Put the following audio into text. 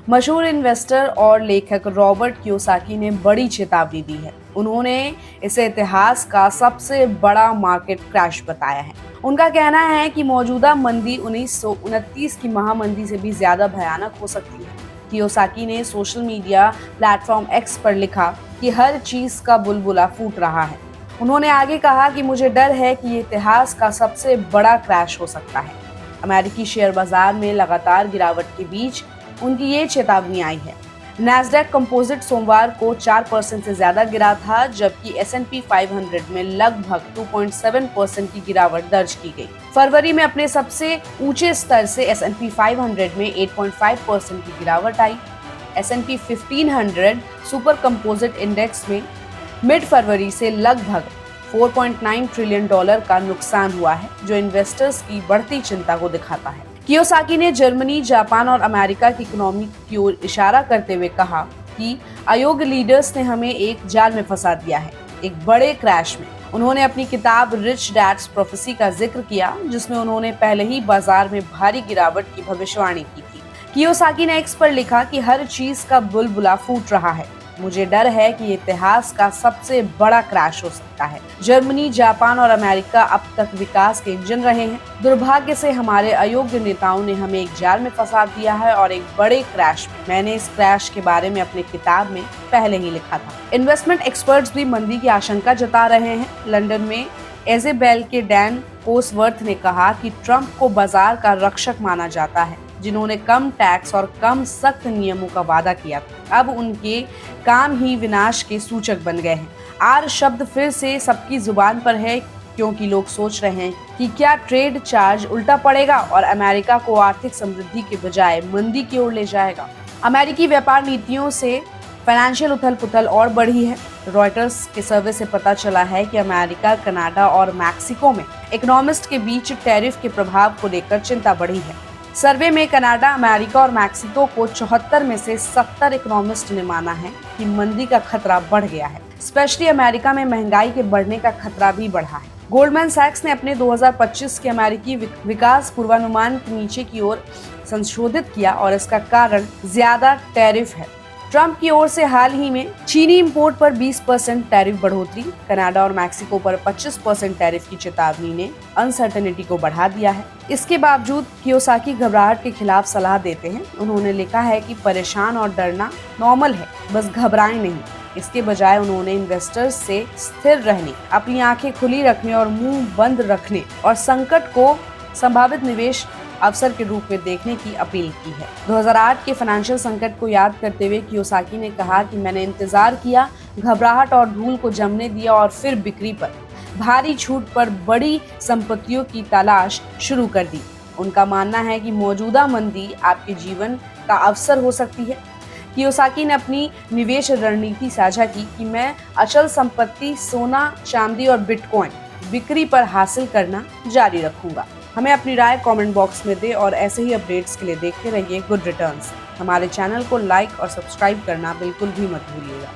मशहूर इन्वेस्टर और लेखक रॉबर्ट कियोसाकी ने बड़ी चेतावनी दी है। उन्होंने इसे इतिहास का सबसे बड़ा मार्केट क्रैश बताया है। उनका कहना है कि मौजूदा मंदी 1929 की महामंदी से भी ज्यादा भयानक हो सकती है। कियोसाकी ने सोशल मीडिया प्लेटफॉर्म एक्स पर लिखा कि हर चीज का बुलबुला फूट रहा है। उन्होंने आगे कहा कि मुझे डर है कि ये इतिहास का सबसे बड़ा क्रैश हो सकता है। अमेरिकी शेयर बाजार में लगातार गिरावट के बीच उनकी ये चेतावनी आई है। नैस्डैक कंपोजिट सोमवार को 4% से ज्यादा गिरा था, जबकि S&P 500 में लगभग 2.7% की गिरावट दर्ज की गई। फरवरी में अपने सबसे ऊंचे स्तर से S&P 500 में 8.5% की गिरावट आई। S&P 1500 सुपर कंपोजिट इंडेक्स में मिड फरवरी से लगभग $4.9 ट्रिलियन का नुकसान हुआ है, जो इन्वेस्टर्स की बढ़ती चिंता को दिखाता है। कियोसाकी ने जर्मनी, जापान और अमेरिका की इकोनॉमी की ओर इशारा करते हुए कहा कि अयोग्य लीडर्स ने हमें एक जाल में फंसा दिया है, एक बड़े क्रैश में। उन्होंने अपनी किताब रिच डैड्स प्रोफेसी का जिक्र किया, जिसमें उन्होंने पहले ही बाजार में भारी गिरावट की भविष्यवाणी की थी। कियोसाकी ने एक्स पर लिखा कि हर चीज का बुलबुला फूट रहा है। मुझे डर है कि इतिहास का सबसे बड़ा क्रैश हो सकता है। जर्मनी, जापान और अमेरिका अब तक विकास के इंजन रहे हैं। दुर्भाग्य से हमारे अयोग्य नेताओं ने हमें एक जाल में फंसा दिया है और एक बड़े क्रैश में। मैंने इस क्रैश के बारे में अपनी किताब में पहले ही लिखा था। इन्वेस्टमेंट एक्सपर्ट्स भी मंदी की आशंका जता रहे हैं। लंदन में इज़ाबेल के डैन कोसवर्थ ने कहा कि ट्रंप को बाजार का रक्षक माना जाता है, जिन्होंने कम टैक्स और कम सख्त नियमों का वादा किया था। अब उनके काम ही विनाश के सूचक बन गए हैं। आर शब्द फिर से सबकी जुबान पर है, क्योंकि लोग सोच रहे हैं कि क्या ट्रेड चार्ज उल्टा पड़ेगा और अमेरिका को आर्थिक समृद्धि के बजाय मंदी की ओर ले जाएगा। अमेरिकी व्यापार नीतियों से फाइनेंशियल उथल-पुथल और बढ़ी है। रॉयटर्स के सर्वे से पता चला है कि अमेरिका, कनाडा और मैक्सिको में इकोनॉमिस्ट के बीच टैरिफ के प्रभाव को लेकर चिंता बढ़ी है। सर्वे में कनाडा, अमेरिका और मैक्सिको को 74 में से 70 इकोनॉमिस्ट ने माना है कि मंदी का खतरा बढ़ गया है। स्पेशली अमेरिका में महंगाई के बढ़ने का खतरा भी बढ़ा है। गोल्डमैन सैक्स ने अपने 2025 के अमेरिकी विकास पूर्वानुमान के नीचे की ओर संशोधित किया और इसका कारण ज्यादा टैरिफ है। ट्रंप की ओर से हाल ही में चीनी इंपोर्ट पर 20% टैरिफ बढ़ोतरी, कनाडा और मैक्सिको पर 25% टैरिफ की चेतावनी ने अनसर्टेनिटी को बढ़ा दिया है। इसके बावजूद कियोसाकी घबराहट के खिलाफ सलाह देते हैं। उन्होंने लिखा है कि परेशान और डरना नॉर्मल है, बस घबराएं नहीं। इसके बजाय उन्होंने इन्वेस्टर्स से स्थिर रहने, अपनी आंखें खुली रखने और मुंह बंद रखने और संकट को संभावित निवेश अवसर के रूप में देखने की अपील की है। 2008 के फाइनेंशियल संकट को याद करते हुए कियोसाकी ने कहा कि मैंने इंतजार किया, घबराहट और धूल को जमने दिया और फिर बिक्री पर, भारी छूट पर बड़ी संपत्तियों की तलाश शुरू कर दी। उनका मानना है कि मौजूदा मंदी आपके जीवन का अवसर हो सकती है। कियोसाकी ने अपनी निवेश रणनीति साझा की कि मैं अचल संपत्ति, सोना, चांदी और बिटकॉइन बिक्री पर हासिल करना जारी रखूंगा। हमें अपनी राय कमेंट बॉक्स में दें और ऐसे ही अपडेट्स के लिए देखते रहिए गुड रिटर्न्स। हमारे चैनल को लाइक और सब्सक्राइब करना बिल्कुल भी मत भूलिएगा।